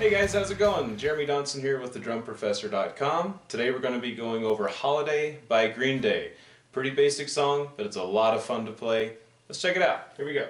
Hey guys, how's it going? Jeremy Donson here with thedrumprofessor.com. Today we're going to be going over Holiday by Green Day. Pretty basic song, but it's a lot of fun to play. Let's check it out. Here we go.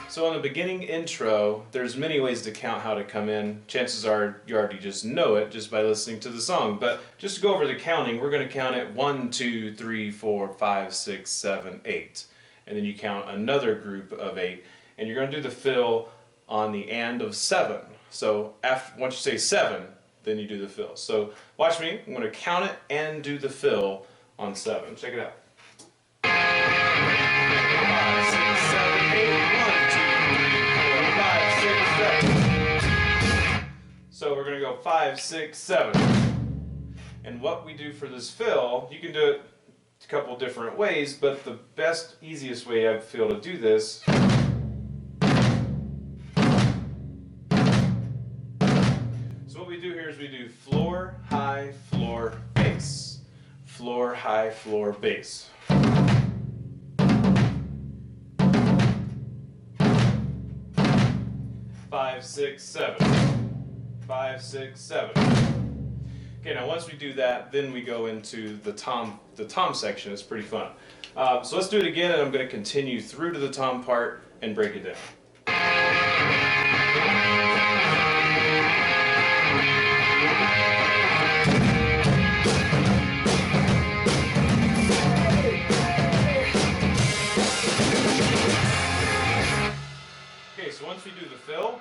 So on the beginning intro, there's many ways to count how to come in. Chances are you already just know it just by listening to the song. But just to go over the counting, we're going to count it 1, 2, 3, 4, 5, 6, 7, 8. And then you count another group of 8. And you're going to do the fill on the and of 7. So once you say 7, then you do the fill. So watch me. I'm going to count it and do the fill on 7. Check it out. 5, 6, 7, 8, 1, 2, 3, 4, 5, 6, 7. So we're going to go 5, 6, 7. And what we do for this fill, you can do it a couple different ways, but the best, easiest way I feel to do this so what we do here is we do floor, high, floor, bass. Floor, high, floor, bass. Five, 6, 7. 5, 6, 7. Okay, now once we do that, then we go into the tom section. It's pretty fun. So let's do it again, and I'm going to continue through to the tom part and break it down. Okay, so once we do the fill,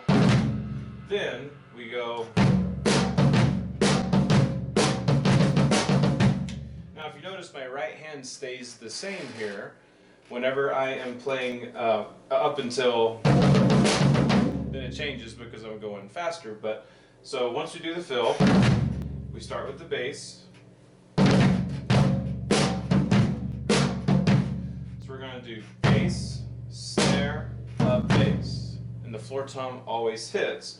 then we go. Now if you notice, my right hand stays the same here whenever I am playing up until, then it changes because I'm going faster. But so once we do the fill, we start with the bass. So we're going to do bass, snare, bass, and the floor tom always hits.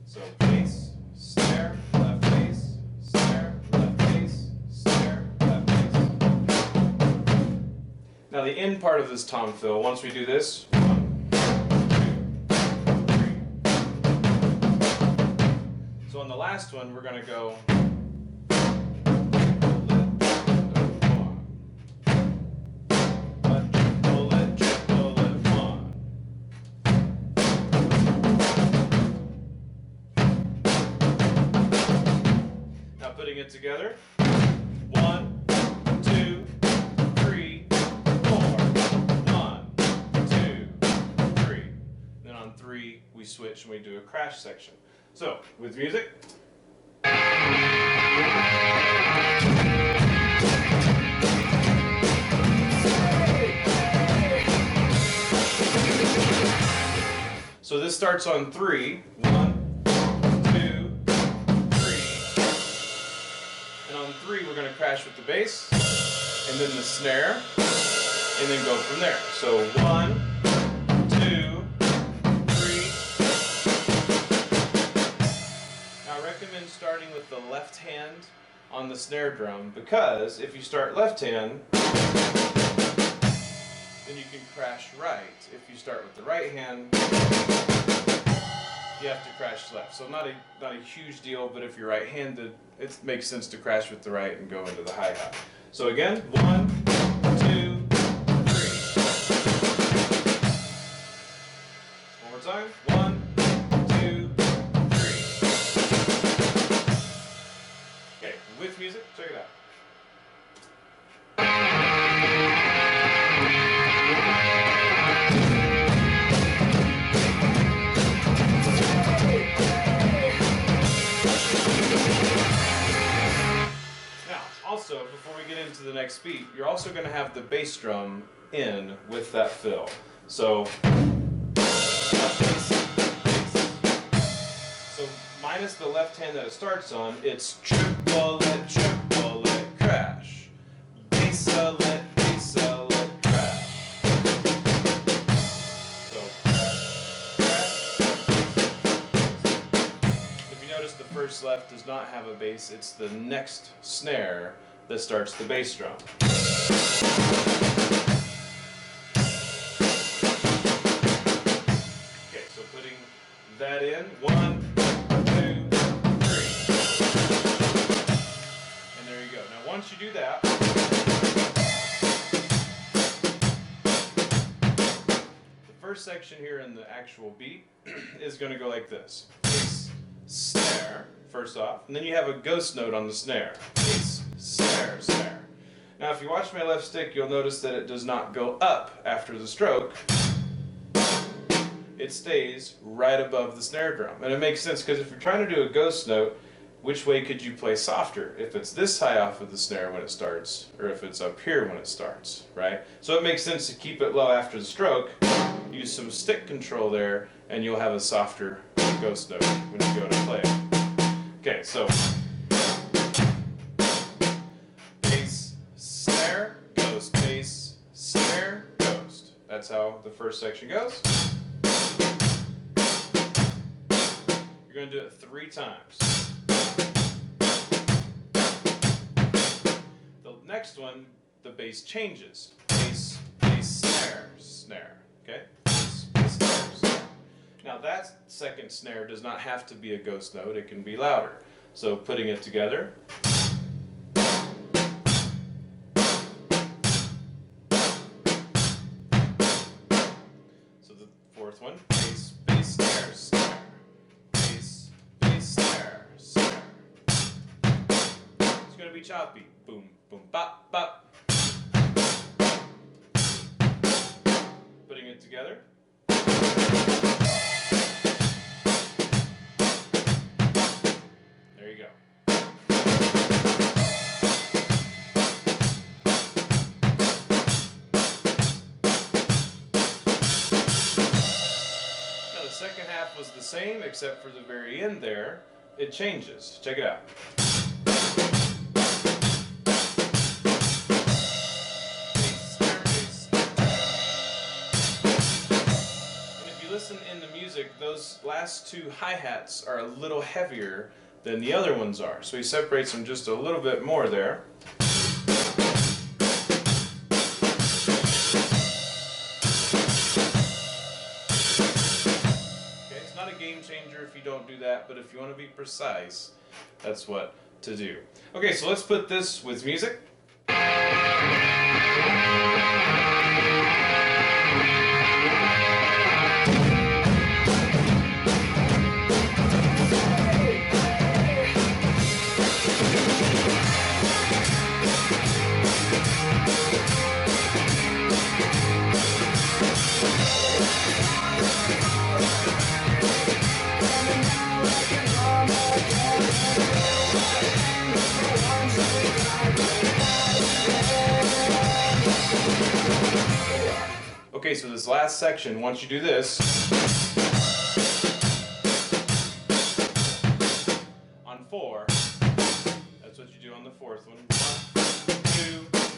So bass, snare, left bass, snare, left bass, snare, left bass. Now the end part of this tom fill, once we do this, 1, 2, 3. So on the last one, we're going to go. Putting it together. 1, 2, 3, 4. 1, 2, 3. Then on 3, we switch and we do a crash section. So, with music. So this starts on 3. 1, 3, we're going to crash with the bass, and then the snare, and then go from there. So 1, 2, 3. Now I recommend starting with the left hand on the snare drum, because if you start left hand, then you can crash right. If you start with the right hand, you have to crash left. So not a huge deal, but if you're right-handed, it makes sense to crash with the right and go into the hi-hat. So again, 1, 2, 3. One more time. 1, 2, 3. Okay, with music, check it out. Also, before we get into the next next beat, you're also going to have the bass drum in with that fill. So minus the left hand that it starts on, it's triplet, crash. Bass-a-let, crash. So crash. If you notice, the first left does not have a bass, it's the next snare that starts the bass drum. Okay, so putting that in, 1, 2, 3. And there you go. Now once you do that, the first section here in the actual beat is going to go like this. Bass, snare, first off, and then you have a ghost note on the snare. Bass, snare, snare. Now if you watch my left stick, you'll notice that it does not go up after the stroke. It stays right above the snare drum. And it makes sense because if you're trying to do a ghost note, which way could you play softer? If it's this high off of the snare when it starts, or if it's up here when it starts, right? So it makes sense to keep it low after the stroke, use some stick control there, and you'll have a softer ghost note when you go to play it. Okay, so bass, snare, ghost, bass, snare, ghost. That's how the first section goes. You're going to do it 3 times. The next one, the bass changes. Bass, bass, snare, snare. Okay? Bass, bass, snare, snare. Now that second snare does not have to be a ghost note. It can be louder. So putting it together. So the fourth one, bass, bass, snare, snare. Bass, bass, snare, snare. It's going to be choppy. Boom, boom, bop, bop. Putting it together. There you go. Now the second half was the same, except for the very end there, it changes. Check it out. Listen in the music, those last 2 hi-hats are a little heavier than the other ones are. So he separates them just a little bit more there. Okay, it's not a game changer if you don't do that, but if you want to be precise, that's what to do. Okay, so let's put this with music. Okay, so this last section, once you do this, on 4, that's what you do on the fourth one. 1, 2,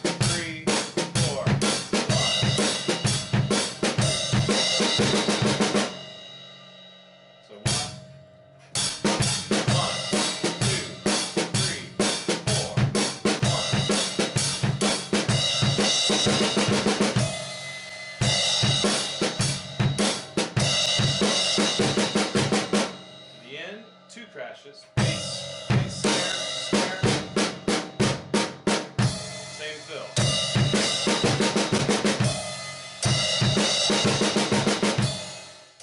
3, 4. 1. So 1, 2, 3, 4. 1. Crashes, bass, bass, snare, same fill.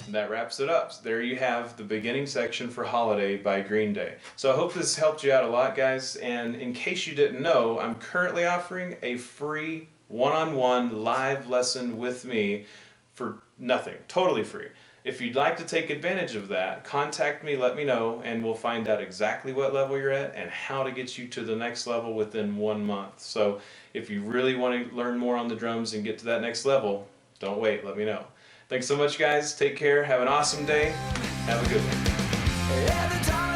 And that wraps it up. So there you have the beginning section for Holiday by Green Day. So I hope this helped you out a lot, guys, and in case you didn't know, I'm currently offering a free one-on-one live lesson with me for nothing, totally free. if you'd like to take advantage of that, contact me, let me know, and we'll find out exactly what level you're at and how to get you to the next level within 1 month. So if you really want to learn more on the drums and get to that next level, don't wait, let me know. Thanks so much, guys. Take care. Have an awesome day. Have a good one.